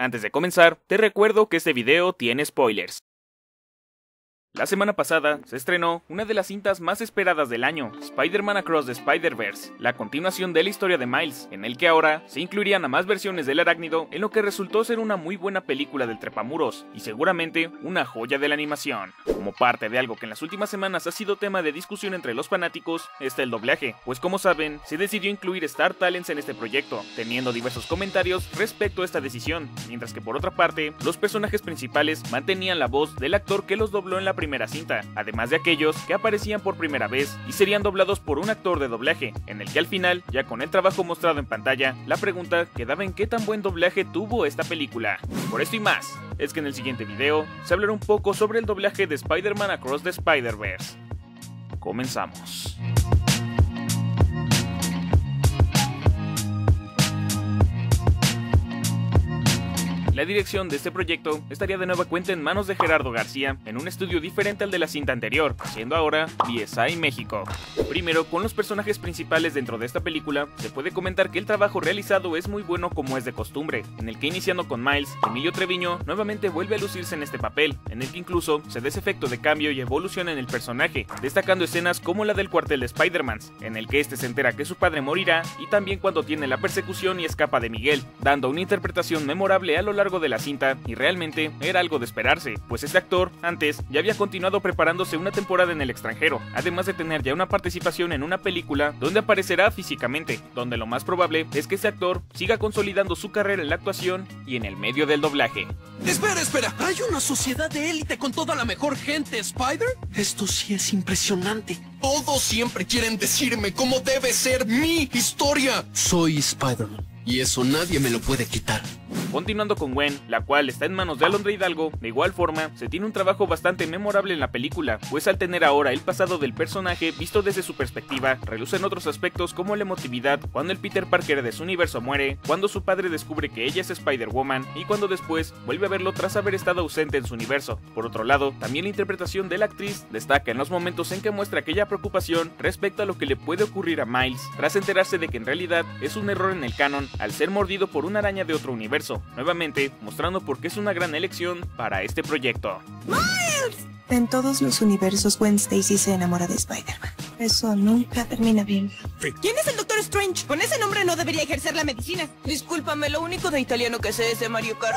Antes de comenzar, te recuerdo que este video tiene spoilers. La semana pasada se estrenó una de las cintas más esperadas del año, Spider-Man Across the Spider-Verse, la continuación de la historia de Miles, en el que ahora se incluirían a más versiones del arácnido, en lo que resultó ser una muy buena película del trepamuros, y seguramente una joya de la animación. Como parte de algo que en las últimas semanas ha sido tema de discusión entre los fanáticos, está el doblaje, pues como saben, se decidió incluir Star Talents en este proyecto, teniendo diversos comentarios respecto a esta decisión, mientras que por otra parte, los personajes principales mantenían la voz del actor que los dobló en la primera cinta, además de aquellos que aparecían por primera vez y serían doblados por un actor de doblaje, en el que al final, ya con el trabajo mostrado en pantalla, la pregunta quedaba en qué tan buen doblaje tuvo esta película. Por esto y más, es que en el siguiente video se hablará un poco sobre el doblaje de Spider-Man Across the Spider-Verse. Comenzamos. La dirección de este proyecto estaría de nueva cuenta en manos de Gerardo García, en un estudio diferente al de la cinta anterior, siendo ahora BSI México. Primero, con los personajes principales dentro de esta película, se puede comentar que el trabajo realizado es muy bueno como es de costumbre, en el que iniciando con Miles, Emilio Treviño nuevamente vuelve a lucirse en este papel, en el que incluso se da ese efecto de cambio y evolución en el personaje, destacando escenas como la del cuartel de Spider-Man, en el que este se entera que su padre morirá, y también cuando tiene la persecución y escapa de Miguel, dando una interpretación memorable a lo largo de la cinta, y realmente era algo de esperarse, pues este actor antes ya había continuado preparándose una temporada en el extranjero, además de tener ya una participación en una película donde aparecerá físicamente, donde lo más probable es que este actor siga consolidando su carrera en la actuación y en el medio del doblaje. Espera, ¿hay una sociedad de élite con toda la mejor gente, Spider? Esto sí es impresionante. Todos siempre quieren decirme cómo debe ser mi historia. Soy Spider-Man, y eso nadie me lo puede quitar. Continuando con Gwen, la cual está en manos de Alondra Hidalgo, de igual forma, se tiene un trabajo bastante memorable en la película, pues al tener ahora el pasado del personaje visto desde su perspectiva, relucen otros aspectos como la emotividad cuando el Peter Parker de su universo muere, cuando su padre descubre que ella es Spider-Woman y cuando después vuelve a verlo tras haber estado ausente en su universo. Por otro lado, también la interpretación de la actriz destaca en los momentos en que muestra aquella preocupación respecto a lo que le puede ocurrir a Miles, tras enterarse de que en realidad es un error en el canon al ser mordido por una araña de otro universo, nuevamente mostrando por qué es una gran elección para este proyecto. ¡Miles! En todos los universos, Gwen Stacy se enamora de Spider-Man. Eso nunca termina bien. ¿Quién es el Doctor Strange? Con ese nombre no debería ejercer la medicina. Discúlpame, lo único de italiano que sé es de Mario Kart.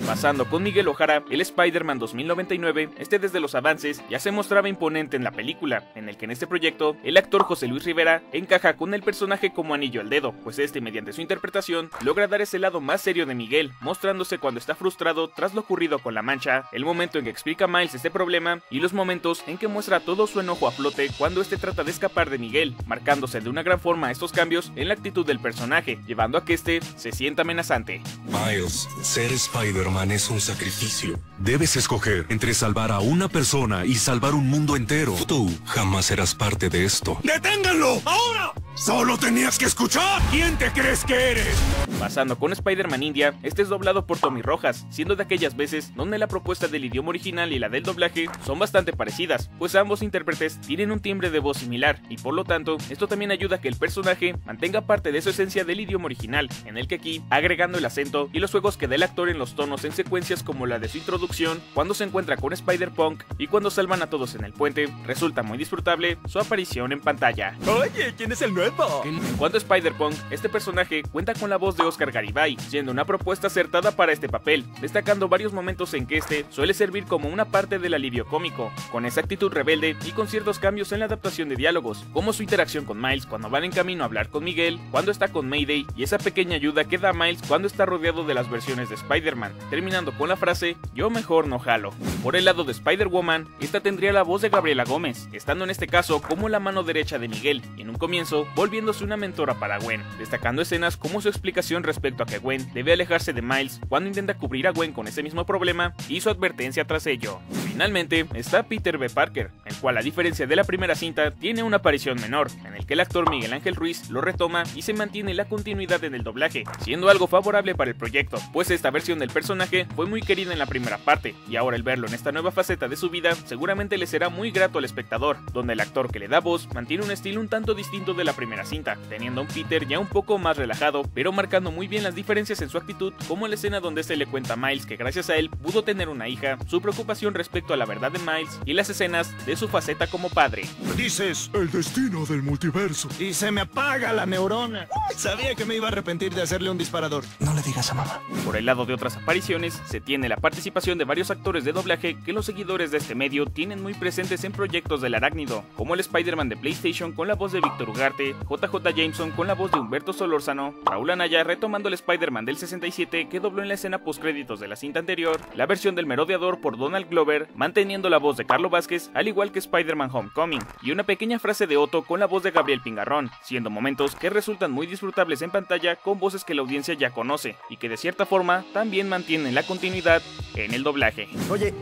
Pasando con Miguel O'Hara, el Spider-Man 2099, desde los avances ya se mostraba imponente en la película, en el que en este proyecto el actor José Luis Rivera encaja con el personaje como anillo al dedo, pues mediante su interpretación logra dar ese lado más serio de Miguel, mostrándose cuando está frustrado tras lo ocurrido con la mancha, el momento en que explica a Miles este problema y los momentos en que muestra todo su enojo a flote cuando trata de escapar de Miguel, marcándose de una gran forma estos cambios en la actitud del personaje, llevando a que se sienta amenazante. Miles, ser Spider-Man es un sacrificio. Debes escoger entre salvar a una persona y salvar un mundo entero. Tú jamás serás parte de esto. ¡Deténganlo! ¡Ahora! ¡Solo tenías que escuchar! ¿Quién te crees que eres? Pasando con Spider-Man India, es doblado por Tommy Rojas, siendo de aquellas veces donde la propuesta del idioma original y la del doblaje son bastante parecidas, pues ambos intérpretes tienen un timbre de voz similar, y por lo tanto, esto también ayuda a que el personaje mantenga parte de su esencia del idioma original, en el que aquí, agregando el acento y los juegos que da el actor en los tonos en secuencias como la de su introducción, cuando se encuentra con Spider-Punk y cuando salvan a todos en el puente, resulta muy disfrutable su aparición en pantalla. Oye, ¿quién es el nuevo? En cuanto a Spider-Punk, este personaje cuenta con la voz de Oscar Garibay, siendo una propuesta acertada para este papel, destacando varios momentos en que suele servir como una parte del alivio cómico, con esa actitud rebelde y con ciertos cambios en la adaptación de diálogos, como su interacción con Miles cuando van en camino a hablar con Miguel, cuando está con Mayday y esa pequeña ayuda que da Miles cuando está rodeado de las versiones de Spider-Man, terminando con la frase "yo mejor no jalo". Por el lado de Spider-Woman, esta tendría la voz de Gabriela Gómez, estando en este caso como la mano derecha de Miguel, y en un comienzo volviéndose una mentora para Gwen, destacando escenas como su explicación respecto a que Gwen debe alejarse de Miles cuando intenta cubrir a Gwen con ese mismo problema y su advertencia tras ello. Finalmente está Peter B. Parker, el cual a diferencia de la primera cinta tiene una aparición menor, en el que el actor Miguel Ángel Ruiz lo retoma y se mantiene la continuidad en el doblaje, siendo algo favorable para el proyecto, pues esta versión del personaje fue muy querida en la primera parte, y ahora el verlo en esta nueva faceta de su vida seguramente le será muy grato al espectador, donde el actor que le da voz mantiene un estilo un tanto distinto de la primera cinta, teniendo a un Peter ya un poco más relajado, pero marcando muy bien las diferencias en su actitud, como la escena donde se le cuenta a Miles que gracias a él pudo tener una hija, su preocupación respecto a la verdad de Miles y las escenas de su faceta como padre. Dices, el destino del multiverso. Y se me apaga la neurona. Sabía que me iba a arrepentir de hacerle un disparador. No le digas a mamá. Por el lado de otras apariciones, se tiene la participación de varios actores de doblaje que los seguidores de este medio tienen muy presentes en proyectos del arácnido, como el Spider-Man de PlayStation con la voz de Víctor Ugarte, JJ Jameson con la voz de Humberto Solórzano, Raúl Anaya retomando el Spider-Man del 67 que dobló en la escena postcréditos de la cinta anterior, la versión del Merodeador por Donald Glover, manteniendo la voz de Carlo Vázquez, al igual que Spider-Man Homecoming, y una pequeña frase de Otto con la voz de Gabriel Pingarrón, siendo momentos que resultan muy disfrutables en pantalla con voces que la audiencia ya conoce, y que de cierta forma también mantienen la continuidad en el doblaje. Oye,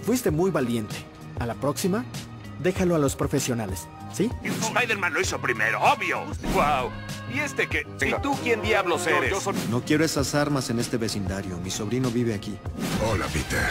fuiste muy valiente. A la próxima, déjalo a los profesionales, ¿sí? Spider-Man lo hizo primero, obvio. ¡Wow! ¿Y este qué? ¿Y tú quién diablos eres? No quiero esas armas en este vecindario. Mi sobrino vive aquí. Hola, Peter.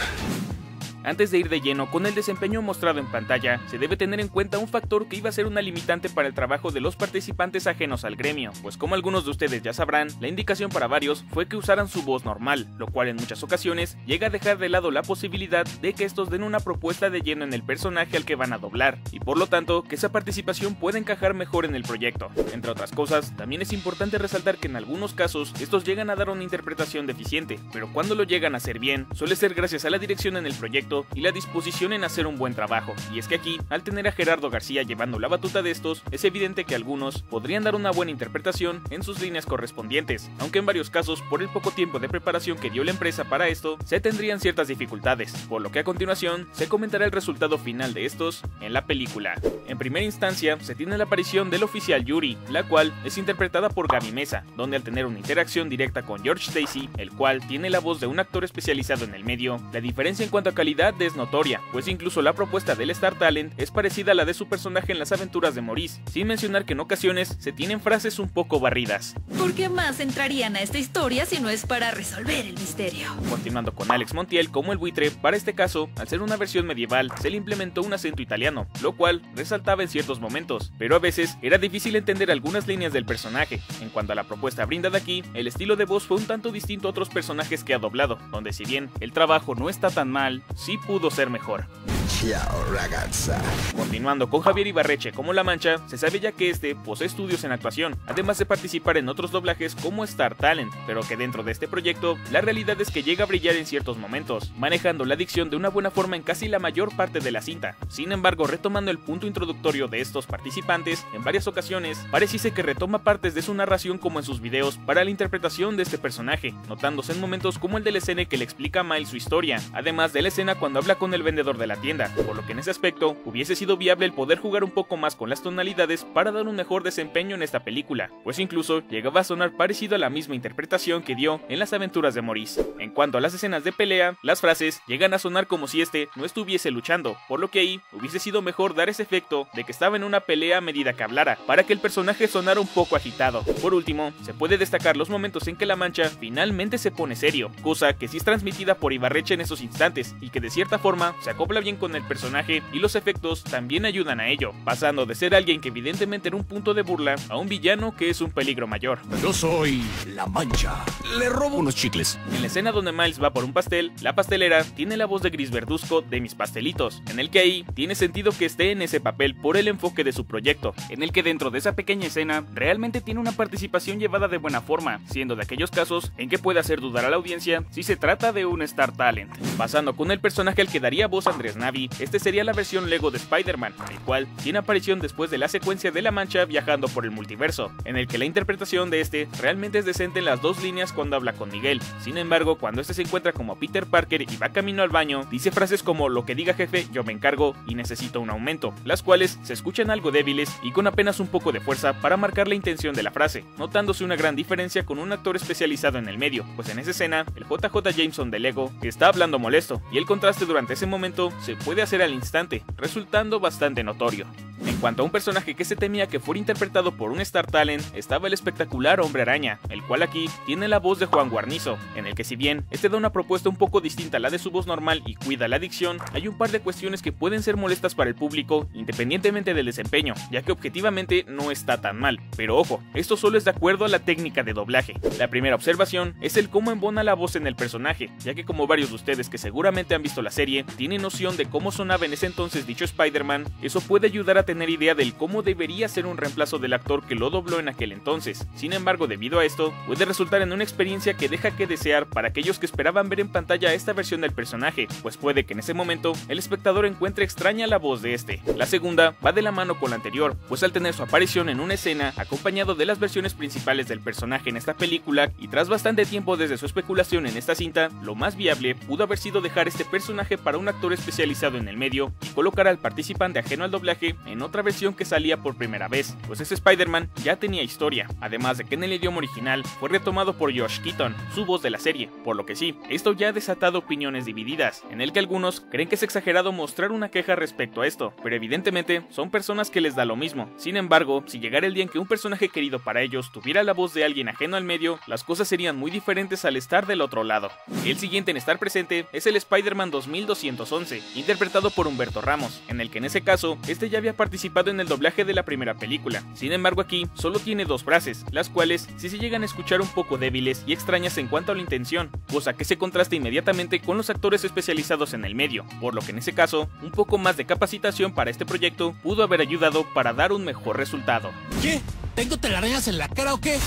Antes de ir de lleno con el desempeño mostrado en pantalla, se debe tener en cuenta un factor que iba a ser una limitante para el trabajo de los participantes ajenos al gremio, pues como algunos de ustedes ya sabrán, la indicación para varios fue que usaran su voz normal, lo cual en muchas ocasiones llega a dejar de lado la posibilidad de que estos den una propuesta de lleno en el personaje al que van a doblar, y por lo tanto que esa participación pueda encajar mejor en el proyecto. Entre otras cosas, también es importante resaltar que en algunos casos estos llegan a dar una interpretación deficiente, pero cuando lo llegan a hacer bien, suele ser gracias a la dirección en el proyecto y la disposición en hacer un buen trabajo, y es que aquí, al tener a Gerardo García llevando la batuta de estos, es evidente que algunos podrían dar una buena interpretación en sus líneas correspondientes, aunque en varios casos, por el poco tiempo de preparación que dio la empresa para esto, se tendrían ciertas dificultades, por lo que a continuación se comentará el resultado final de estos en la película. En primera instancia, se tiene la aparición del oficial Yuri, la cual es interpretada por Gaby Mesa, donde al tener una interacción directa con George Stacy, el cual tiene la voz de un actor especializado en el medio, la diferencia en cuanto a calidad es notoria, pues incluso la propuesta del Star Talent es parecida a la de su personaje en las aventuras de Maurice, sin mencionar que en ocasiones se tienen frases un poco barridas. ¿Por qué más entrarían a esta historia si no es para resolver el misterio? Continuando con Alex Montiel como el buitre, para este caso, al ser una versión medieval, se le implementó un acento italiano, lo cual resaltaba en ciertos momentos, pero a veces era difícil entender algunas líneas del personaje. En cuanto a la propuesta brindada aquí, el estilo de voz fue un tanto distinto a otros personajes que ha doblado, donde si bien el trabajo no está tan mal, sí pudo ser mejor. Ciao, ragazza. Continuando con Javier Ibarreche como La Mancha, se sabe ya que este posee estudios en actuación, además de participar en otros doblajes como Star Talent, pero que dentro de este proyecto, la realidad es que llega a brillar en ciertos momentos, manejando la dicción de una buena forma en casi la mayor parte de la cinta. Sin embargo, retomando el punto introductorio de estos participantes, en varias ocasiones, pareciese que retoma partes de su narración como en sus videos para la interpretación de este personaje, notándose en momentos como el de la escena que le explica a Miles su historia, además de la escena cuando habla con el vendedor de la tienda, por lo que en ese aspecto hubiese sido viable el poder jugar un poco más con las tonalidades para dar un mejor desempeño en esta película, pues incluso llegaba a sonar parecido a la misma interpretación que dio en las aventuras de Maurice. En cuanto a las escenas de pelea, las frases llegan a sonar como si este no estuviese luchando, por lo que ahí hubiese sido mejor dar ese efecto de que estaba en una pelea a medida que hablara, para que el personaje sonara un poco agitado. Por último, se puede destacar los momentos en que La Mancha finalmente se pone serio, cosa que sí es transmitida por Ibarreche en esos instantes, y que de cierta forma se acopla bien con el personaje y los efectos también ayudan a ello, pasando de ser alguien que evidentemente era un punto de burla a un villano que es un peligro mayor. Yo soy La Mancha. Le robo unos chicles. En la escena donde Miles va por un pastel, la pastelera tiene la voz de Gris Verduzco de Mis Pastelitos, en el que ahí tiene sentido que esté en ese papel por el enfoque de su proyecto, en el que dentro de esa pequeña escena realmente tiene una participación llevada de buena forma, siendo de aquellos casos en que puede hacer dudar a la audiencia si se trata de un Star Talent. Pasando con el personaje al que daría voz Andrés Navi, este sería la versión Lego de Spider-Man, el cual tiene aparición después de la secuencia de La Mancha viajando por el multiverso, en el que la interpretación de este realmente es decente en las dos líneas cuando habla con Miguel. Sin embargo, cuando este se encuentra como Peter Parker y va camino al baño, dice frases como "lo que diga jefe, yo me encargo" y "necesito un aumento", las cuales se escuchan algo débiles y con apenas un poco de fuerza para marcar la intención de la frase, notándose una gran diferencia con un actor especializado en el medio, pues en esa escena, el JJ Jameson de Lego está hablando molesto, y el contraste durante ese momento se puede hacer al instante, resultando bastante notorio. En cuanto a un personaje que se temía que fuera interpretado por un Star Talent, estaba el espectacular Hombre Araña, el cual aquí tiene la voz de Juan Guarnizo, en el que si bien este da una propuesta un poco distinta a la de su voz normal y cuida la dicción, hay un par de cuestiones que pueden ser molestas para el público, independientemente del desempeño, ya que objetivamente no está tan mal. Pero ojo, esto solo es de acuerdo a la técnica de doblaje. La primera observación es el cómo embona la voz en el personaje, ya que como varios de ustedes que seguramente han visto la serie, tienen noción de cómo sonaba en ese entonces dicho Spider-Man, eso puede ayudar a tener idea del cómo debería ser un reemplazo del actor que lo dobló en aquel entonces. Sin embargo, debido a esto, puede resultar en una experiencia que deja que desear para aquellos que esperaban ver en pantalla esta versión del personaje, pues puede que en ese momento el espectador encuentre extraña la voz de este. La segunda va de la mano con la anterior, pues al tener su aparición en una escena acompañado de las versiones principales del personaje en esta película y tras bastante tiempo desde su especulación en esta cinta, lo más viable pudo haber sido dejar este personaje para un actor especializado en el medio y colocar al participante ajeno al doblaje en otra versión que salía por primera vez, pues ese Spider-Man ya tenía historia, además de que en el idioma original fue retomado por Josh Keaton, su voz de la serie, por lo que sí, esto ya ha desatado opiniones divididas, en el que algunos creen que es exagerado mostrar una queja respecto a esto, pero evidentemente son personas que les da lo mismo. Sin embargo, si llegara el día en que un personaje querido para ellos tuviera la voz de alguien ajeno al medio, las cosas serían muy diferentes al estar del otro lado. El siguiente en estar presente es el Spider-Man 2211, interpretado por Humberto Ramos, en el que en ese caso, este ya había participado en el doblaje de la primera película. Sin embargo, aquí solo tiene dos frases, las cuales sí se llegan a escuchar un poco débiles y extrañas en cuanto a la intención, cosa que se contrasta inmediatamente con los actores especializados en el medio, por lo que en ese caso, un poco más de capacitación para este proyecto pudo haber ayudado para dar un mejor resultado. ¿Qué? ¿Tengo telarañas en la cara o qué?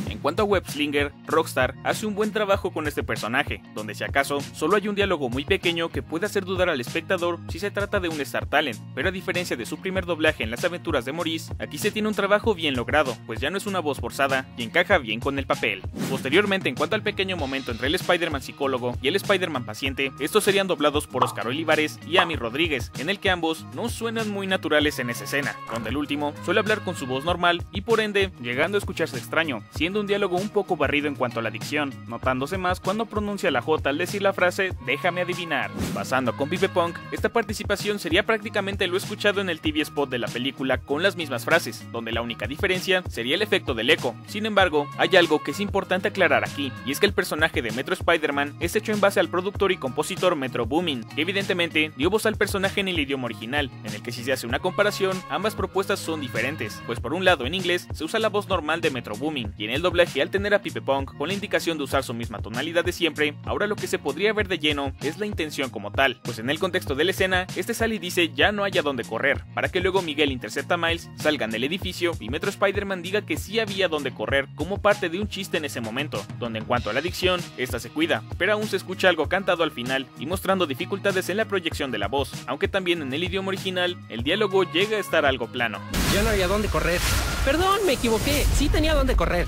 En cuanto a Webslinger, Rockstar hace un buen trabajo con este personaje, donde si acaso, solo hay un diálogo muy pequeño que puede hacer dudar al espectador si se trata de un Star Talent, pero a diferencia de su primer doblaje en las aventuras de Maurice, aquí se tiene un trabajo bien logrado, pues ya no es una voz forzada y encaja bien con el papel. Posteriormente, en cuanto al pequeño momento entre el Spider-Man psicólogo y el Spider-Man paciente, estos serían doblados por Oscar Olivares y Amy Rodríguez, en el que ambos no suenan muy naturales en esa escena, donde el último suele hablar con su voz normal y por ende llegando a escucharse extraño, siendo un diálogo un poco barrido en cuanto a la dicción, notándose más cuando pronuncia la J al decir la frase "déjame adivinar". Pasando con Pipe Punk, esta participación sería prácticamente lo escuchado en el TV spot de la película con las mismas frases, donde la única diferencia sería el efecto del eco. Sin embargo, hay algo que es importante aclarar aquí, y es que el personaje de Metro Spider-Man es hecho en base al productor y compositor Metro Boomin, que evidentemente dio voz al personaje en el idioma original, en el que si se hace una comparación, ambas propuestas son diferentes, pues por un lado en inglés se usa la voz normal de Metro Boomin, y en el doblaje al tener a Pipe Punk con la indicación de usar su misma tonalidad de siempre, ahora lo que se podría ver de lleno es la intención como tal, pues en el contexto de la escena, este sale y dice ya no hay a dónde correr, para que luego Miguel intercepta a Miles, salgan del edificio y Metro Spider-Man diga que sí había dónde correr como parte de un chiste en ese momento, donde en cuanto a la dicción, esta se cuida, pero aún se escucha algo cantado al final y mostrando dificultades en la proyección de la voz, aunque también en el idioma original, el diálogo llega a estar algo plano. Ya no había dónde correr. Perdón, me equivoqué, sí tenía dónde correr.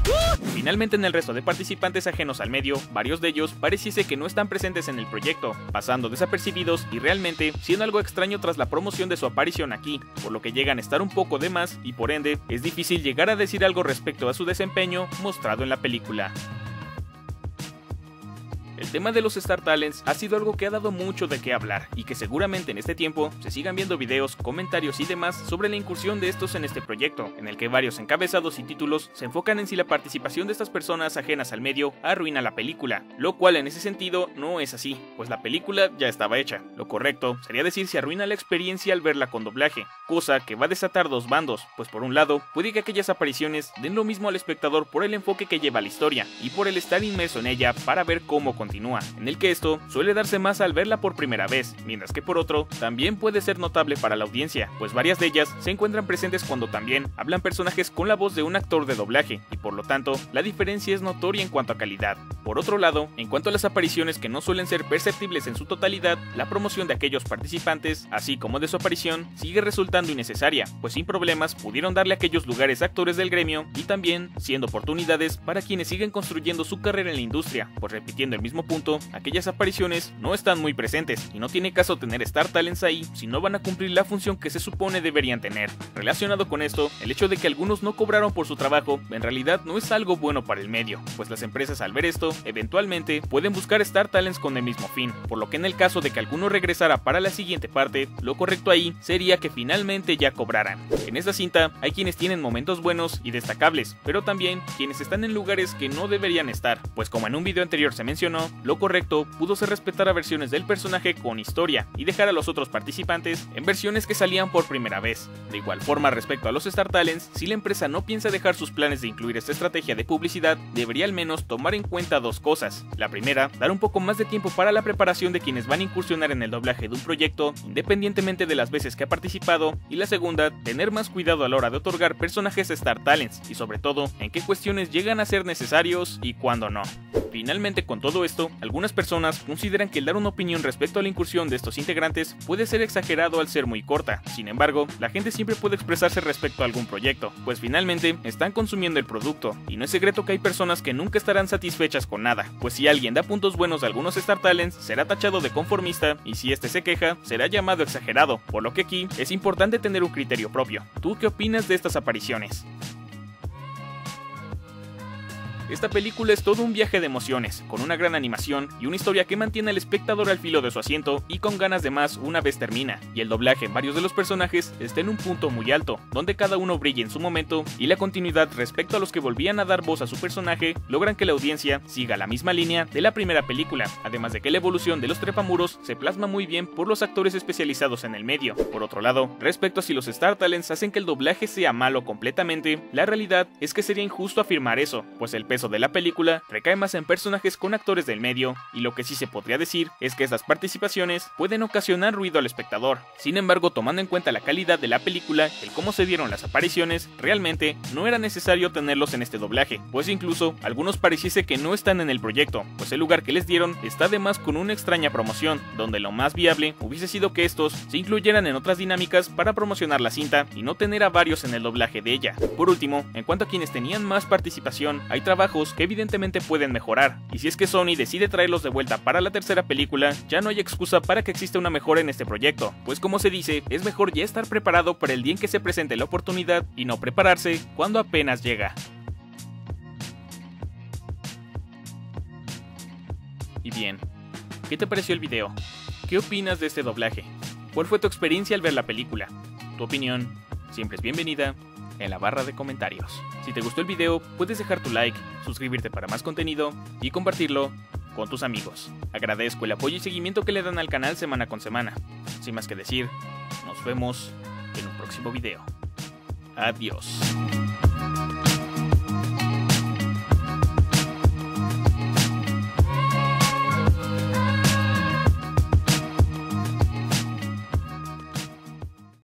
Finalmente, en el resto de participantes ajenos al medio, varios de ellos pareciese que no están presentes en el proyecto, pasando desapercibidos y realmente siendo algo extraño tras la promoción de su aparición aquí, por lo que llegan a estar un poco de más y por ende es difícil llegar a decir algo respecto a su desempeño mostrado en la película. El tema de los Star Talents ha sido algo que ha dado mucho de qué hablar y que seguramente en este tiempo se sigan viendo videos, comentarios y demás sobre la incursión de estos en este proyecto, en el que varios encabezados y títulos se enfocan en si la participación de estas personas ajenas al medio arruina la película, lo cual en ese sentido no es así, pues la película ya estaba hecha. Lo correcto sería decir si arruina la experiencia al verla con doblaje, cosa que va a desatar dos bandos, pues por un lado puede que aquellas apariciones den lo mismo al espectador por el enfoque que lleva la historia y por el estar inmerso en ella para ver cómo continúa, en el que esto suele darse más al verla por primera vez, mientras que por otro, también puede ser notable para la audiencia, pues varias de ellas se encuentran presentes cuando también hablan personajes con la voz de un actor de doblaje, y por lo tanto, la diferencia es notoria en cuanto a calidad. Por otro lado, en cuanto a las apariciones que no suelen ser perceptibles en su totalidad, la promoción de aquellos participantes, así como de su aparición, sigue resultando innecesaria, pues sin problemas pudieron darle a aquellos lugares actores del gremio y también siendo oportunidades para quienes siguen construyendo su carrera en la industria, pues repitiendo el mismo mismo punto, aquellas apariciones no están muy presentes y no tiene caso tener Star Talents ahí si no van a cumplir la función que se supone deberían tener. Relacionado con esto, el hecho de que algunos no cobraron por su trabajo en realidad no es algo bueno para el medio, pues las empresas al ver esto, eventualmente pueden buscar Star Talents con el mismo fin, por lo que en el caso de que alguno regresara para la siguiente parte, lo correcto ahí sería que finalmente ya cobraran. En esta cinta hay quienes tienen momentos buenos y destacables, pero también quienes están en lugares que no deberían estar, pues como en un video anterior se mencionó, lo correcto pudo ser respetar a versiones del personaje con historia y dejar a los otros participantes en versiones que salían por primera vez. De igual forma, respecto a los Star Talents, si la empresa no piensa dejar sus planes de incluir esta estrategia de publicidad, debería al menos tomar en cuenta dos cosas. La primera, dar un poco más de tiempo para la preparación de quienes van a incursionar en el doblaje de un proyecto, independientemente de las veces que ha participado, y la segunda, tener más cuidado a la hora de otorgar personajes Star Talents, y sobre todo, en qué cuestiones llegan a ser necesarios y cuándo no. Finalmente, con todo esto, algunas personas consideran que el dar una opinión respecto a la incursión de estos integrantes puede ser exagerado al ser muy corta. Sin embargo, la gente siempre puede expresarse respecto a algún proyecto, pues finalmente están consumiendo el producto, y no es secreto que hay personas que nunca estarán satisfechas con nada, pues si alguien da puntos buenos a algunos Star Talents, será tachado de conformista, y si este se queja, será llamado exagerado, por lo que aquí es importante tener un criterio propio. ¿Tú qué opinas de estas apariciones? Esta película es todo un viaje de emociones, con una gran animación y una historia que mantiene al espectador al filo de su asiento y con ganas de más una vez termina, y el doblaje en varios de los personajes está en un punto muy alto, donde cada uno brilla en su momento, y la continuidad respecto a los que volvían a dar voz a su personaje logran que la audiencia siga la misma línea de la primera película, además de que la evolución de los trepamuros se plasma muy bien por los actores especializados en el medio. Por otro lado, respecto a si los Star Talents hacen que el doblaje sea malo completamente, la realidad es que sería injusto afirmar eso, pues el peso de la película recae más en personajes con actores del medio, y lo que sí se podría decir es que estas participaciones pueden ocasionar ruido al espectador. Sin embargo, tomando en cuenta la calidad de la película, el cómo se dieron las apariciones, realmente no era necesario tenerlos en este doblaje, pues incluso algunos pareciese que no están en el proyecto, pues el lugar que les dieron está además con una extraña promoción, donde lo más viable hubiese sido que estos se incluyeran en otras dinámicas para promocionar la cinta y no tener a varios en el doblaje de ella. Por último, en cuanto a quienes tenían más participación, hay trabajos que evidentemente pueden mejorar, y si es que Sony decide traerlos de vuelta para la tercera película, ya no hay excusa para que exista una mejora en este proyecto, pues como se dice, es mejor ya estar preparado para el día en que se presente la oportunidad y no prepararse cuando apenas llega. Y bien, ¿qué te pareció el video? ¿Qué opinas de este doblaje? ¿Cuál fue tu experiencia al ver la película? Tu opinión siempre es bienvenida en la barra de comentarios. Si te gustó el video, puedes dejar tu like, suscribirte para más contenido y compartirlo con tus amigos. Agradezco el apoyo y seguimiento que le dan al canal semana con semana. Sin más que decir, nos vemos en un próximo video. Adiós.